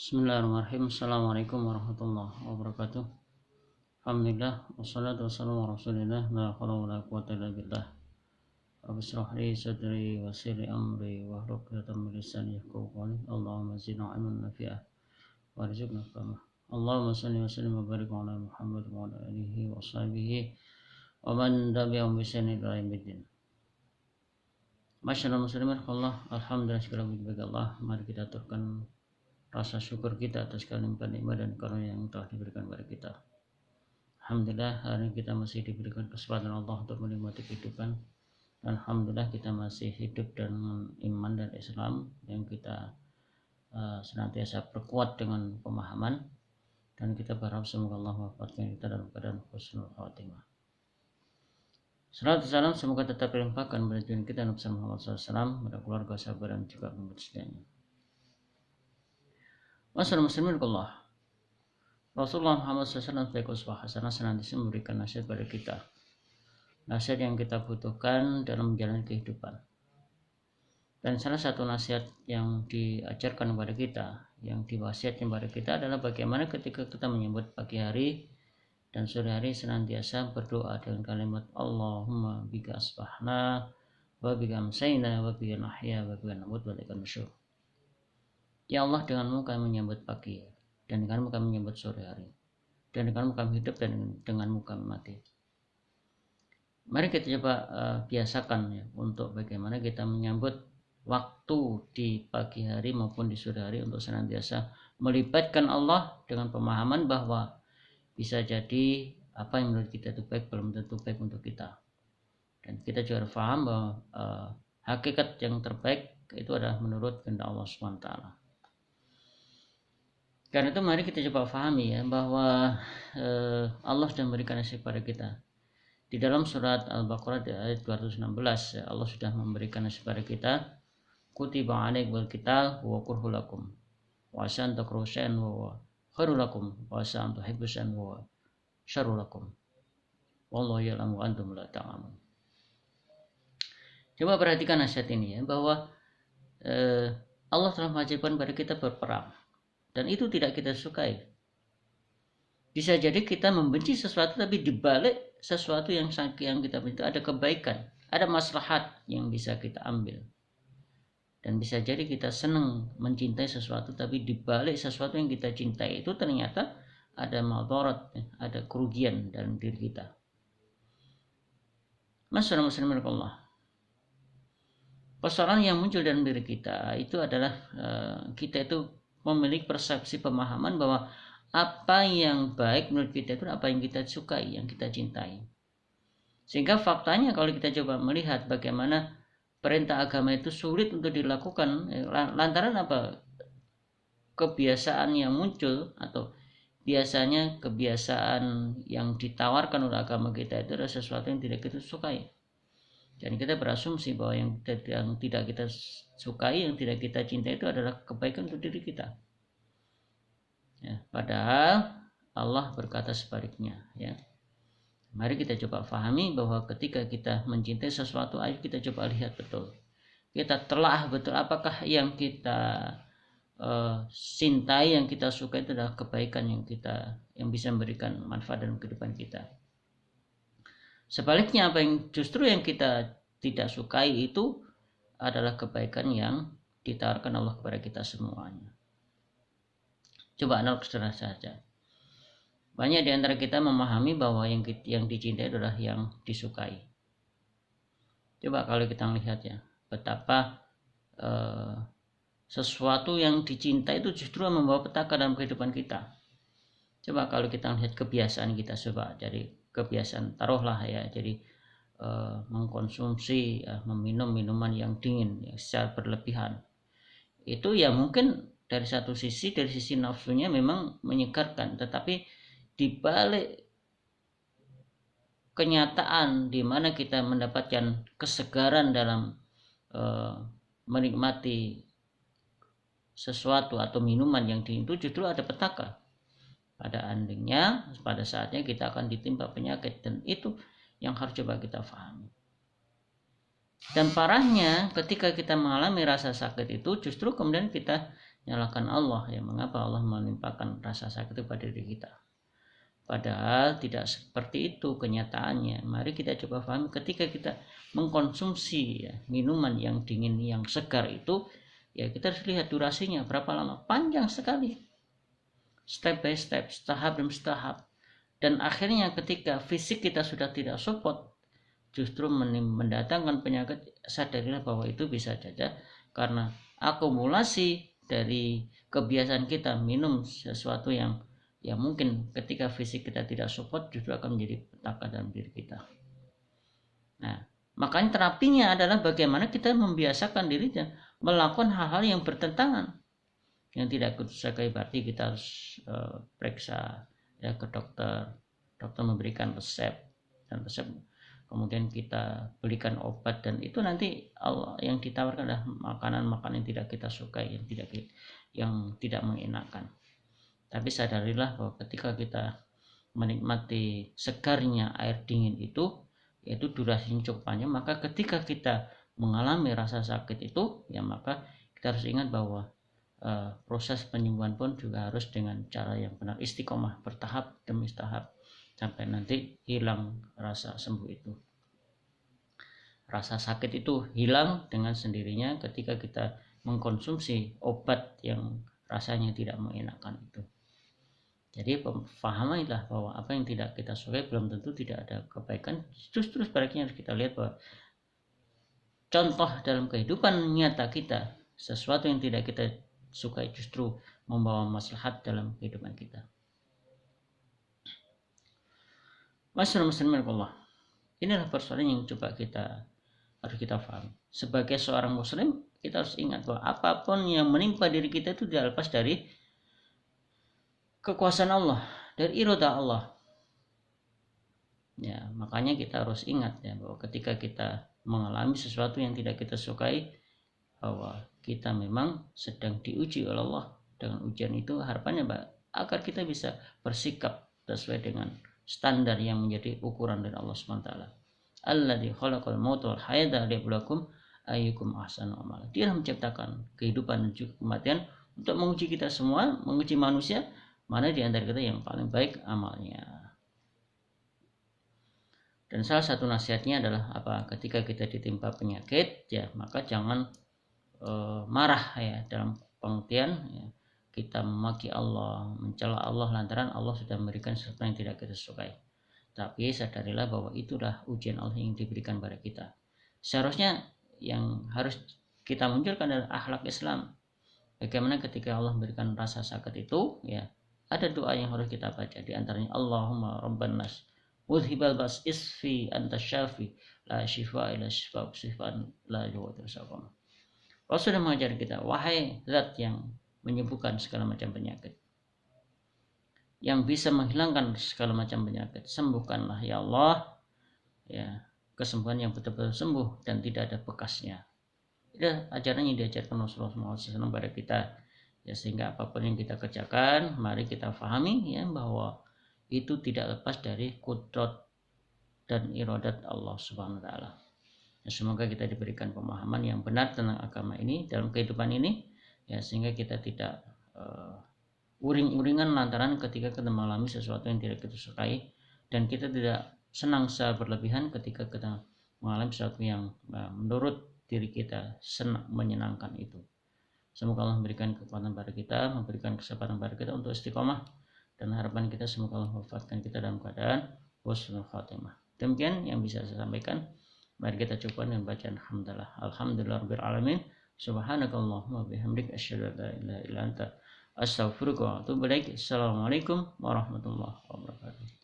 Bismillahirrahmanirrahim. Assalamualaikum warahmatullahi wabarakatuh. Alhamdulillah wassalatu wassalamu ala Rasulillah la haula wala quwwata illa billah. Rabbi shrah li sadri wa yassir li amri wahlul 'uqdatam min lisani yafqahu qawli. Allahumma zidna ilman nafi'ah warzuqna fahmah. Allahumma shalli wa sallim wa barik ala Muhammad wa ala alihi wa sahbihi wa man tabi'ahum bi ihsan ila yaumiddin. Masyaallah muslimin, alhamdulillah, segala puji bagi Allah. Mari kita aturkan rasa syukur kita atas kalimat nikmat dan karunia yang telah diberikan kepada kita. Alhamdulillah, hari ini kita masih diberikan kesempatan Allah untuk menikmati kehidupan. Dan alhamdulillah kita masih hidup dengan iman dan Islam yang kita senantiasa perkuat dengan pemahaman, dan kita berharap semoga Allah wafatkan kita dalam keadaan husnul khatimah. Salawat salam semoga tetap dilimpahkan pada junjungan kita Nabi Muhammad SAW, pada keluarga, sahabat dan juga umat sekalian. Masyaallah muslimin Allah. Rasulullah Muhammad SAW sebagai uswah hasanah senantiasa memberikan nasihat pada kita. Nasihat yang kita butuhkan dalam menjalani kehidupan. Dan salah satu nasihat yang diajarkan kepada kita, yang diwasiatkan kepada kita adalah bagaimana ketika kita menyambut pagi hari dan sore hari senantiasa berdoa dengan kalimat Allahumma bika asbahna wa bika amsayna wa bika nahya wa bika namut wa ilaika nusyur. Ya Allah, denganmu kami menyambut pagi, dan denganmu kami menyambut sore hari, dan denganmu kami hidup, dan denganmu kami mati. Mari kita coba biasakan ya, untuk bagaimana kita menyambut waktu di pagi hari maupun di sore hari untuk senantiasa melibatkan Allah dengan pemahaman bahwa bisa jadi apa yang menurut kita itu baik belum tentu baik untuk kita. Dan kita juga harus paham bahwa hakikat yang terbaik itu adalah menurut kehendak Allah SWT. Karena itu mari kita coba pahami ya, bahwa Allah sudah memberikan nasihat pada kita. Di dalam surat Al-Baqarah di ayat 216 ya, Allah sudah memberikan nasihat pada kita. Kutiba alaikumul qital wa kurhul lakum wa asan takrahu syai'an wa khairul lakum wa asan tuhibbu syai'an wa syarrul lakum wallahu ya'lamu wa antum la ta'lamun. Coba perhatikan nasihat ini ya, bahwa Allah telah mewajibkan pada kita berperang. Dan itu tidak kita sukai. Bisa jadi kita membenci sesuatu, tapi dibalik sesuatu yang kita benci ada kebaikan, ada maslahat yang bisa kita ambil. Dan bisa jadi kita senang mencintai sesuatu, tapi dibalik sesuatu yang kita cintai itu ternyata ada madarat, ada kerugian dalam diri kita. Masyaallah muslimin Allah. Persoalan yang muncul dalam diri kita itu adalah kita itu memiliki persepsi pemahaman bahwa apa yang baik menurut kita itu apa yang kita sukai, yang kita cintai. Sehingga faktanya kalau kita coba melihat bagaimana perintah agama itu sulit untuk dilakukan lantaran apa? Kebiasaan yang muncul, atau biasanya kebiasaan yang ditawarkan oleh agama kita itu adalah sesuatu yang tidak kita sukai. Dan kita berasumsi bahwa yang tidak kita sukai, yang tidak kita cintai itu adalah kebaikan untuk diri kita. Ya, padahal Allah berkata sebaliknya. Ya. Mari kita coba pahami bahwa ketika kita mencintai sesuatu, ayo kita coba lihat betul. Kita telah betul apakah yang kita cintai, yang kita suka itu adalah kebaikan yang bisa memberikan manfaat dalam kehidupan kita. Sebaliknya, apa yang justru yang kita tidak sukai itu adalah kebaikan yang ditawarkan Allah kepada kita semuanya. Coba analog sederhana saja. Banyak di antara kita memahami bahwa yang dicintai adalah yang disukai. Coba kalau kita melihat ya, betapa sesuatu yang dicintai itu justru membawa petaka dalam kehidupan kita. Coba kalau kita melihat kebiasaan kita, coba jadi kebiasaan taruhlah ya, jadi mengkonsumsi meminum minuman yang dingin ya, secara berlebihan. Itu ya mungkin dari satu sisi, dari sisi nafsunya memang menyegarkan, tetapi di balik kenyataan di mana kita mendapatkan kesegaran dalam menikmati sesuatu atau minuman yang dingin itu justru ada petaka. Pada endingnya, pada saatnya kita akan ditimpa penyakit, dan itu yang harus coba kita pahami. Dan parahnya ketika kita mengalami rasa sakit itu justru kemudian kita nyalakan Allah, ya mengapa Allah menimpakan rasa sakit itu pada diri kita. Padahal tidak seperti itu kenyataannya. Mari kita coba pahami ketika kita mengkonsumsi ya, minuman yang dingin yang segar itu, ya kita harus lihat durasinya berapa lama. Panjang sekali, step by step, tahap demi tahap. Dan akhirnya ketika fisik kita sudah tidak support, justru mendatangkan penyakit. Sadarilah bahwa itu bisa saja karena akumulasi dari kebiasaan kita minum sesuatu yang ya mungkin ketika fisik kita tidak support justru akan menjadi petaka dalam diri kita. Nah, makanya terapinya adalah bagaimana kita membiasakan diri dan melakukan hal-hal yang bertentangan, yang tidak disukai. Berarti kita harus periksa ya ke dokter, dokter memberikan resep, dan resep kemudian kita belikan obat, dan itu nanti Allah yang ditawarkan adalah makanan-makanan yang tidak kita sukai, yang tidak mengenakan. Tapi sadarilah bahwa ketika kita menikmati segarnya air dingin itu, yaitu durasinya cukup panjang, maka ketika kita mengalami rasa sakit itu, ya maka kita harus ingat bahwa proses penyembuhan pun juga harus dengan cara yang benar, istiqomah, bertahap demi tahap, sampai nanti hilang rasa sembuh itu. Rasa sakit itu hilang dengan sendirinya ketika kita mengkonsumsi obat yang rasanya tidak mengenakan itu. Jadi pahamilah bahwa apa yang tidak kita sukai belum tentu tidak ada kebaikan. Justru sebaliknya harus kita lihat bahwa contoh dalam kehidupan nyata kita, sesuatu yang tidak kita sukai justru membawa maslahat dalam kehidupan kita. Masyaallah muslimin Allah. Inilah persoalan yang coba harus kita pahami. Sebagai seorang muslim, kita harus ingat bahwa apapun yang menimpa diri kita itu tidak lepas dari kekuasaan Allah, dari iradah Allah. Ya, makanya kita harus ingat ya bahwa ketika kita mengalami sesuatu yang tidak kita sukai, bahwa kita memang sedang diuji oleh Allah. Dengan ujian itu harapannya agar kita bisa bersikap sesuai dengan standar yang menjadi ukuran dari Allah SWT. Alladzi khalaqal mauta wal hayata liyabluwakum ayyukum ahsanu amala. Dia menciptakan kehidupan dan juga kematian untuk menguji kita semua, menguji manusia, mana di antara kita yang paling baik amalnya. Dan salah satu nasihatnya adalah apa? Ketika kita ditimpa penyakit, ya maka jangan marah ya, dalam pengertian ya, kita memaki Allah, mencela Allah lantaran Allah sudah memberikan sesuatu yang tidak kita sukai. Tapi sadarilah bahwa itulah ujian Allah yang diberikan pada kita. Seharusnya yang harus kita munculkan adalah akhlak Islam. Bagaimana ketika Allah memberikan rasa sakit itu, ya ada doa yang harus kita baca. Di antaranya Allahumma rabban nas udhibal bas isfi anta syafi la shifa ila shifa sifan la yughadiru saqama. Rasul sudah mengajar kita, wahai zat yang menyembuhkan segala macam penyakit, yang bisa menghilangkan segala macam penyakit, sembuhkanlah ya Allah, ya kesembuhan yang betul-betul sembuh dan tidak ada bekasnya. Itu ajaran yang diajarkan Rasulullah SAW pada kita, ya sehingga apapun yang kita kerjakan, mari kita pahami ya bahwa itu tidak lepas dari kudrat dan iradat Allah Subhanahu Wa Taala. Ya, semoga kita diberikan pemahaman yang benar tentang agama ini dalam kehidupan ini, ya sehingga kita tidak uring-uringan lantaran ketika kita mengalami sesuatu yang tidak kita sukai, dan kita tidak senang secara berlebihan ketika kita mengalami sesuatu yang menurut diri kita senang, menyenangkan itu. Semoga Allah memberikan kekuatan pada kita, memberikan kesempatan pada kita untuk istiqomah, dan harapan kita semoga Allah mewafatkan kita dalam keadaan husnul khatimah. Demikian yang bisa saya sampaikan. Mari kita coba dengan bacaan alhamdulillah. Alhamdulillahirabbil alamin. Subhanakallahumma bihamdika asyhadu an la ilaha illa anta astaghfiruka wa atubu ilaik. Assalamualaikum warahmatullahi wabarakatuh.